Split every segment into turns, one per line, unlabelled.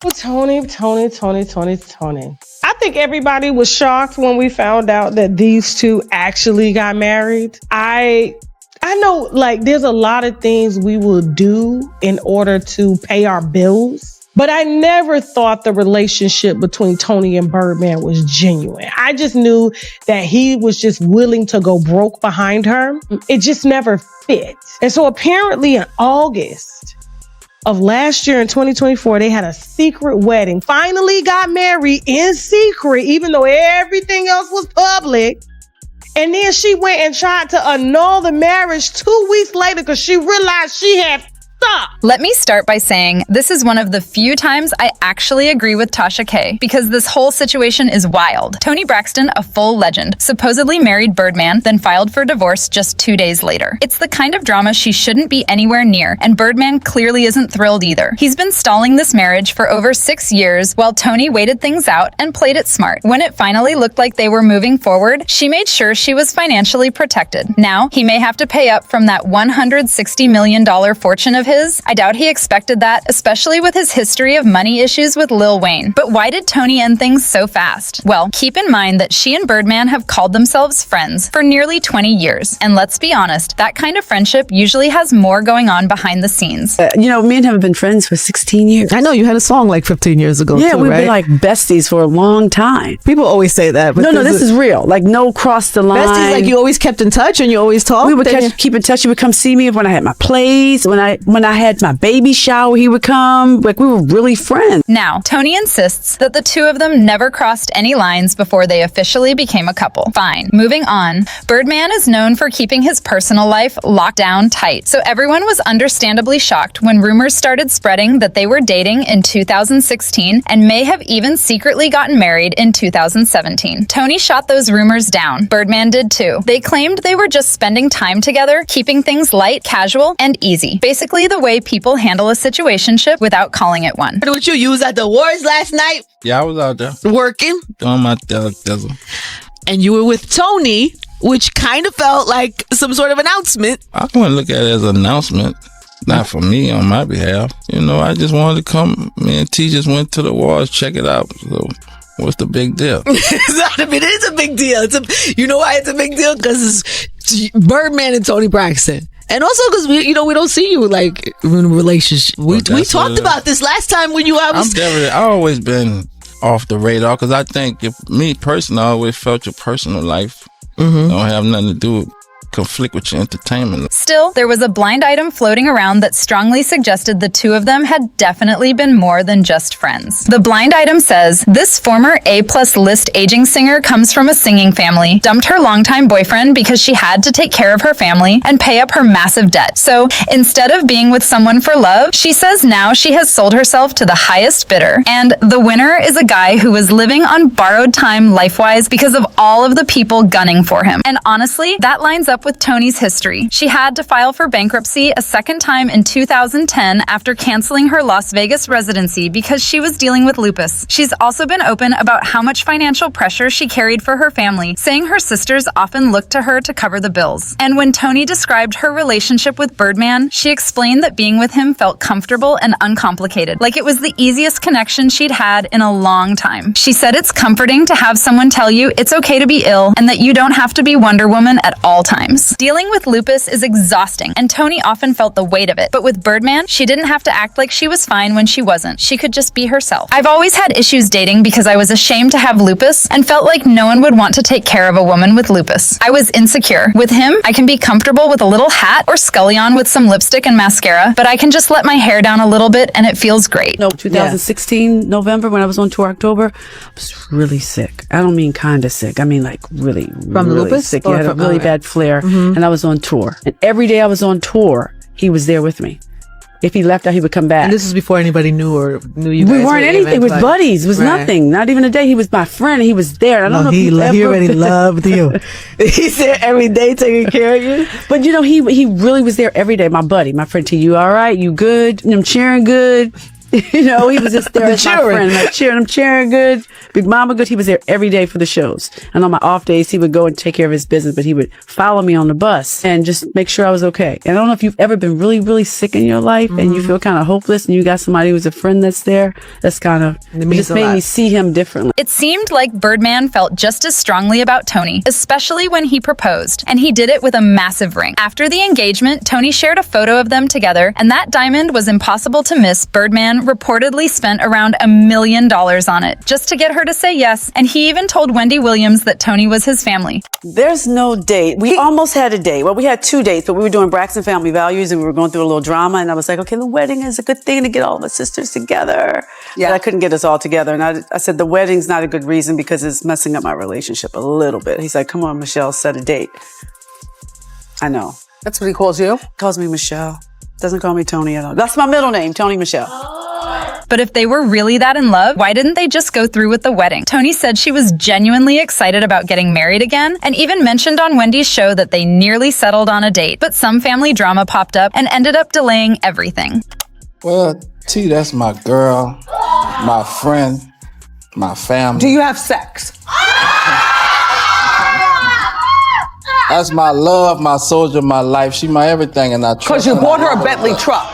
Toni. I think everybody was shocked when we found out that these two actually got married. I know, like, there's a lot of things we will do in order to pay our bills, but I never thought the relationship between Toni and Birdman was genuine. I just knew that he was just willing to go broke behind her. It just never fit. And so apparently in August of last year in 2024, they had a secret wedding, finally got married in secret, even though everything else was public. And then she went and tried to annul the marriage 2 weeks later because she realized she had stop.
Let me start by saying this is one of the few times I actually agree with Tasha K, because this whole situation is wild. Toni Braxton, a full legend, supposedly married Birdman, then filed for divorce just 2 days later. It's the kind of drama she shouldn't be anywhere near, and Birdman clearly isn't thrilled either. He's been stalling this marriage for over 6 years while Toni waited things out and played it smart. When it finally looked like they were moving forward, she made sure she was financially protected. Now, he may have to pay up from that $160 million fortune of his. I doubt he expected that, especially with his history of money issues with Lil Wayne. But why did Toni end things so fast? Well, keep in mind that she and Birdman have called themselves friends for nearly 20 years. And let's be honest, that kind of friendship usually has more going on behind the scenes.
Me and him have been friends for 16 years.
I know you had a song like 15 years ago.
Yeah,
too,
we've
right?
been like besties for a long time.
People always say that. But
No, this is real. Like, no cross the line.
Besties, like you always kept in touch and you always talked.
We would keep in touch. He would come see me when I had my plays. When I had my baby shower, he would come. Like, we were really friends.
Now, Toni insists that the two of them never crossed any lines before they officially became a couple. Fine. Moving on. Birdman is known for keeping his personal life locked down tight. So everyone was understandably shocked when rumors started spreading that they were dating in 2016 and may have even secretly gotten married in 2017. Toni shot those rumors down. Birdman did too. They claimed they were just spending time together, keeping things light, casual, and easy. Basically the way people handle a situationship without calling it one.
What you was at the awards last night?
Yeah, I was out there
Working.
doing my thizzle.
And you were with Toni, which kind of felt like some sort of announcement.
I wouldn't look at it as an announcement. Not for me, on my behalf. I just wanted to come. Me and T just went to the awards, check it out. So what's the big deal?
It is a big deal. You know why it's a big deal? Because it's Birdman and Toni Braxton. And also because we don't see you like in a relationship. We talked about this last time when
I've always been off the radar because I think me personally, I always felt your personal life don't have nothing to do with conflict with your entertainment.
Still, there was a blind item floating around that strongly suggested the two of them had definitely been more than just friends. The blind item says, this former A-plus list aging singer comes from a singing family, dumped her longtime boyfriend because she had to take care of her family and pay up her massive debt. So instead of being with someone for love, she says now she has sold herself to the highest bidder. And the winner is a guy who was living on borrowed time life-wise because of all of the people gunning for him. And honestly, that lines up with Toni's history. She had to file for bankruptcy a second time in 2010 after canceling her Las Vegas residency because she was dealing with lupus. She's also been open about how much financial pressure she carried for her family, saying her sisters often looked to her to cover the bills. And when Toni described her relationship with Birdman, she explained that being with him felt comfortable and uncomplicated, like it was the easiest connection she'd had in a long time. She said it's comforting to have someone tell you it's okay to be ill and that you don't have to be Wonder Woman at all times. Dealing with lupus is exhausting, and Toni often felt the weight of it. But with Birdman, she didn't have to act like she was fine when she wasn't. She could just be herself. I've always had issues dating because I was ashamed to have lupus and felt like no one would want to take care of a woman with lupus. I was insecure. With him, I can be comfortable with a little hat or scullion with some lipstick and mascara, but I can just let my hair down a little bit and it feels great.
No, 2016, November, when I was on tour, October, I was really sick. I don't mean kind of sick. I mean like really,
From
really
lupus?
sick. I had a really bad flare, and I was on tour. And every day I was on tour, he was there with me. If he left out, he would come back.
And this is before anybody knew you guys.
We weren't anything. It was buddies. It was
Right.
nothing. Not even a day. He was my friend. He was there. I don't know if
he
ever
already loved you.
He's there every day taking care of you. But he really was there every day. My buddy, my friend T, you all right? You good? I'm cheering good. You know, he was just there as my friend. Like cheering good, Big Mama good. He was there every day for the shows. And on my off days, he would go and take care of his business, but he would follow me on the bus and just make sure I was okay. And I don't know if you've ever been really, really sick in your life and you feel kind of hopeless and you got somebody who's a friend that's there. That's kind of, it just made me see him differently.
It seemed like Birdman felt just as strongly about Toni, especially when he proposed. And he did it with a massive ring. After the engagement, Toni shared a photo of them together, and that diamond was impossible to miss. Birdman reportedly spent around $1 million on it just to get her to say yes, and he even told Wendy Williams that Toni was his family.
There's no date. We almost had a date. Well, we had 2 dates, but we were doing Braxton Family Values and we were going through a little drama, and I was like, okay, the wedding is a good thing to get all of us sisters together. Yeah. But I couldn't get us all together, and I said, the wedding's not a good reason because it's messing up my relationship a little bit. He's like, come on, Michelle, set a date. I know.
That's what he calls you?
Calls me Michelle. Doesn't call me Toni at all. That's my middle name, Toni Michelle.
But if they were really that in love, why didn't they just go through with the wedding? Toni said she was genuinely excited about getting married again, and even mentioned on Wendy's show that they nearly settled on a date. But some family drama popped up and ended up delaying everything.
Well, T, that's my girl, my friend, my family.
Do you have sex?
That's my love, my soldier, my life. She my everything, and I trust.
Because you bought her a Bentley truck.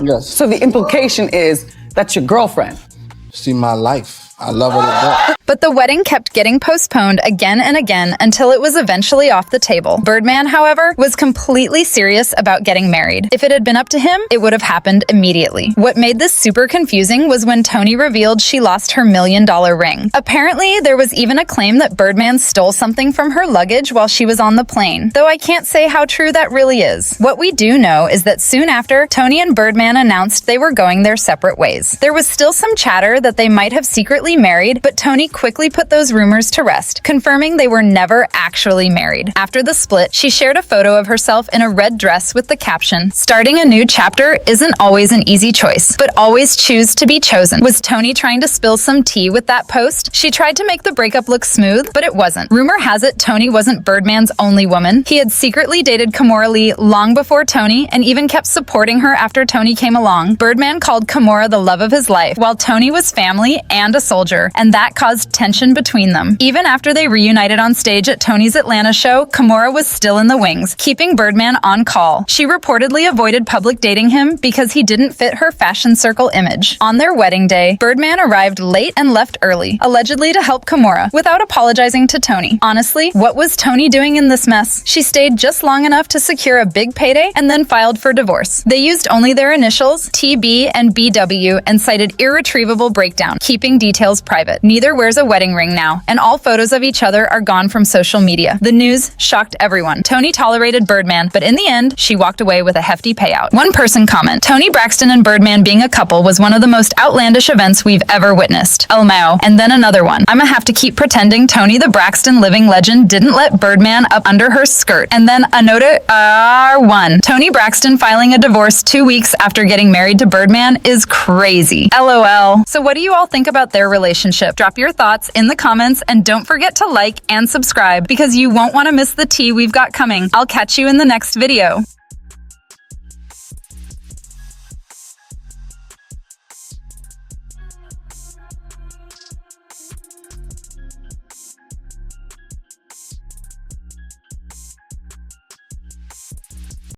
Yes.
So the implication is that's your girlfriend.
She my life. I love her to death.
But the wedding kept getting postponed again and again until it was eventually off the table. Birdman, however, was completely serious about getting married. If it had been up to him, it would have happened immediately. What made this super confusing was when Toni revealed she lost her $1 million ring. Apparently, there was even a claim that Birdman stole something from her luggage while she was on the plane, though I can't say how true that really is. What we do know is that soon after, Toni and Birdman announced they were going their separate ways. There was still some chatter that they might have secretly married, but Toni quickly put those rumors to rest, confirming they were never actually married. After the split, she shared a photo of herself in a red dress with the caption, "Starting a new chapter isn't always an easy choice, but always choose to be chosen." Was Toni trying to spill some tea with that post? She tried to make the breakup look smooth, but it wasn't. Rumor has it Toni wasn't Birdman's only woman. He had secretly dated Kimora Lee long before Toni and even kept supporting her after Toni came along. Birdman called Kimora the love of his life, while Toni was family and a soldier, and that caused tension between them. Even after they reunited on stage at Toni's Atlanta show, Kimora was still in the wings, keeping Birdman on call. She reportedly avoided public dating him because he didn't fit her fashion circle image. On their wedding day, Birdman arrived late and left early, allegedly to help Kimora, without apologizing to Toni. Honestly, what was Toni doing in this mess? She stayed just long enough to secure a big payday and then filed for divorce. They used only their initials, TB and BW, and cited irretrievable breakdown, keeping details private. Neither wears a wedding ring now, and all photos of each other are gone from social media. The news shocked everyone. Toni tolerated Birdman, but in the end, she walked away with a hefty payout. One person comment, "Toni Braxton and Birdman being a couple was one of the most outlandish events we've ever witnessed. LMAO." And then another one, "I'ma have to keep pretending Toni the Braxton living legend didn't let Birdman up under her skirt." And then another R1, "Toni Braxton filing a divorce 2 weeks after getting married to Birdman is crazy. LOL. So what do you all think about their relationship? Drop your thoughts in the comments, and don't forget to like and subscribe because you won't want to miss the tea we've got coming. I'll catch you in the next video.